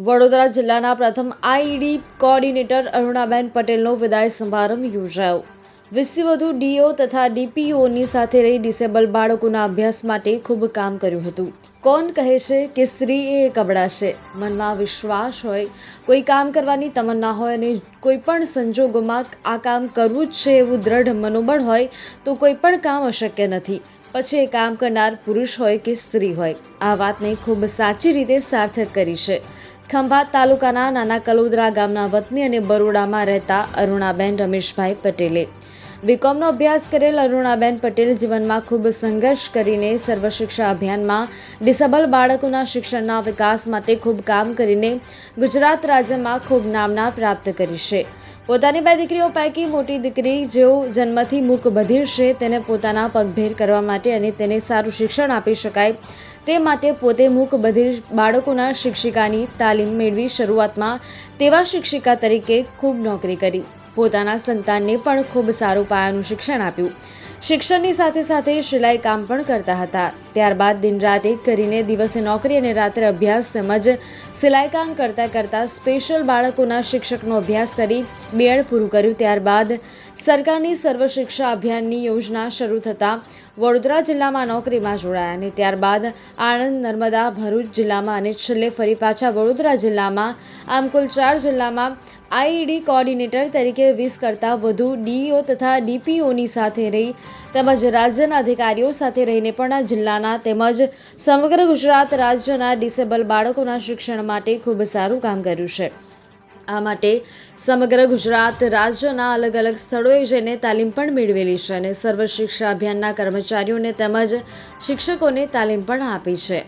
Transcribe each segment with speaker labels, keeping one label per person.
Speaker 1: વડોદરા જિલ્લાના પ્રથમ IED coordinator Arunaben પટેલનો વિદાય સમારંભ યોજાયો। 20થી વધુ ડીઓ તથા ડીપીઓની સાથે રહી ડિસેબલ બાળકોના અભ્યાસ માટે ખૂબ કામ કર્યું હતું। કોણ કહે છે કે સ્ત્રી એ એક અબળા છે? મનમાં વિશ્વાસ હોય, કોઈ કામ કરવાની તમન્ના હોય અને કોઈ પણ સંજોગોમાં આ કામ કરવું જ છે એવું દ્રઢ મનોબળ હોય તો કોઈ પણ કામ અશક્ય નથી। પછી એ કામ કરનાર પુરુષ હોય કે સ્ત્રી હોય, આ વાતને ખૂબ સાચી રીતે સાર્થક કરી છે। ખંભાત તાલુકાના નાના કલોદરા ગામના વતની અને બરોડામાં રહેતા અરુણાબેન રમેશભાઈ પટેલે બીકોમનો અભ્યાસ કરેલ અરુણાબેન પટેલ જીવનમાં ખૂબ સંઘર્ષ કરીને સર્વ શિક્ષા અભિયાનમાં ડિસેબલ બાળકોના શિક્ષણના વિકાસ માટે ખૂબ કામ કરીને ગુજરાત રાજ્યમાં ખૂબ નામના પ્રાપ્ત કરી છે। પોતાની 2 દીકરીઓ પૈકી મોટી દીકરી જેઓ જન્મથી મૂક બધિર છે તેને પોતાના પગભેર કરવા માટે અને તેને સારું શિક્ષણ આપી શકાય તે માટે પોતે મૂક બધિર બાળકોના શિક્ષિકાની તાલીમ મેળવી શરૂઆતમાં તેવા શિક્ષિકા તરીકે ખૂબ નોકરી કરી। પોતાના સંતાનને પણ ખૂબ સારું પાયાનું શિક્ષણ આપ્યું। શિક્ષણની સાથે સાથે સિલાઈ કામ પણ કરતા હતા। ત્યારબાદ દિન રાત એક કરીને દિવસે નોકરી અને રાત્રે અભ્યાસ તેમજ સિલાઈ કામ કરતાં કરતાં સ્પેશિયલ બાળકોના શિક્ષકનો અભ્યાસ કરી બીએડ પૂરું કર્યું। ત્યારબાદ સરકારની સર્વ શિક્ષા અભિયાનની યોજના શરૂ થતાં વડોદરા જિલ્લામાં નોકરીમાં જોડાયા અને ત્યારબાદ આણંદ, નર્મદા, ભરૂચ જિલ્લામાં અને છેલ્લે ફરી પાછા વડોદરા જિલ્લામાં, આમ કુલ 4 જિલ્લામાં આઈઈડી કોઓર્ડિનેટર તરીકે 20 કરતાં વધુ ડીઈઓ તથા ડીપીઓની સાથે રહી તેમજ રાજ્યના અધિકારીઓ સાથે રહીને પણ જિલ્લાના તેમજ સમગ્ર ગુજરાત રાજ્યના ડિસેબલ બાળકોના શિક્ષણ માટે ખૂબ સારું કામ કર્યું છે। આ માટે સમગ્ર ગુજરાત રાજ્યના અલગ અલગ સ્થળોએ જઈને તાલીમ પણ મેળવેલી છે અને સર્વ શિક્ષા અભિયાનના કર્મચારીઓને તેમજ શિક્ષકોને તાલીમ પણ આપી છે।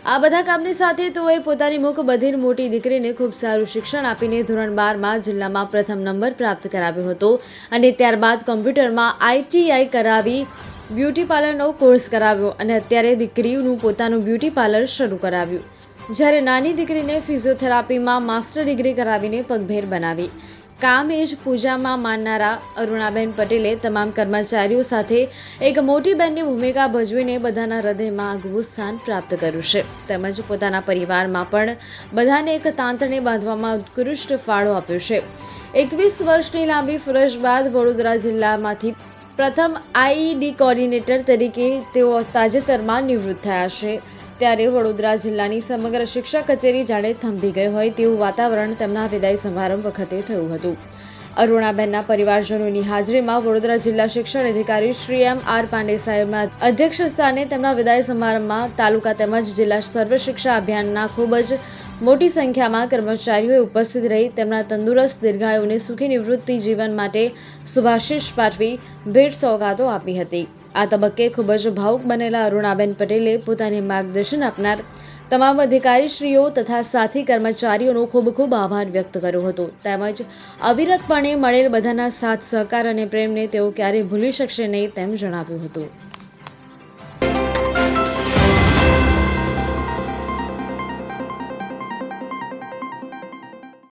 Speaker 1: આ બધા કામની સાથે તેઓએ પોતાની મૂક બધિર મોટી દીકરીને ખૂબ સારું શિક્ષણ આપીને ધોરણ 12માં જિલ્લામાં પ્રથમ નંબર પ્રાપ્ત કરાવ્યો હતો અને ત્યારબાદ કોમ્પ્યુટરમાં આઈટીઆઈ કરાવી બ્યુટી પાર્લરનો કોર્સ કરાવ્યો અને અત્યારે દીકરીનું પોતાનું બ્યુટી પાર્લર શરૂ કરાવ્યું। જ્યારે નાની દીકરીને ફિઝિયોથેરાપીમાં માસ્ટર ડિગ્રી કરાવીને પગભેર બનાવી। કામ એ જ પૂજામાં માનનારા અરુણાબેન પટેલે તમામ કર્મચારીઓ સાથે એક મોટી બહેનની ભૂમિકા ભજવીને બધાના હૃદયમાં આગવું સ્થાન પ્રાપ્ત કર્યું છે તેમજ પોતાના પરિવારમાં પણ બધાને એક તાંતણે બાંધવામાં ઉત્કૃષ્ટ ફાળો આપ્યો છે। 21 વર્ષની લાંબી ફરજ બાદ વડોદરા જિલ્લામાંથી પ્રથમ આઈઈડી કોઓર્ડિનેટર તરીકે તેઓ તાજેતરમાં નિવૃત્ત થયા છે। ત્યારે વડોદરા જિલ્લાની સમગ્ર શિક્ષા કચેરી જાણે થંભી ગઈ હોય તેવું વાતાવરણ તેમના વિદાય સમારંભ વખતે થયું હતું। અરુણાબેનના પરિવારજનોની હાજરીમાં વડોદરા જિલ્લા શિક્ષણ અધિકારી શ્રી M.R. પાંડે સાહેબના અધ્યક્ષસ્થાને તેમના વિદાય સમારંભમાં તાલુકા તેમજ જિલ્લા સર્વ શિક્ષા અભિયાનના ખૂબ જ મોટી સંખ્યામાં કર્મચારીઓએ ઉપસ્થિત રહી તેમના તંદુરસ્ત દીર્ઘાયુને સુખી નિવૃત્તિ જીવન માટે શુભાશીષ પાઠવી ભેટ સોગાદો આપી હતી। આ તબક્કે ખૂબ જ ભાવુક બનેલા અરુણાબેન પટેલે પોતાને માર્ગદર્શન આપનાર તમામ અધિકારીશ્રીઓ તથા સાથી કર્મચારીઓનો ખૂબ ખૂબ આભાર વ્યક્ત કર્યો હતો તેમજ અવિરતપણે મળેલ બધાના સાથ સહકાર અને પ્રેમને તેઓ ક્યારેય ભૂલી શકશે નહીં તેમ જણાવ્યું હતું।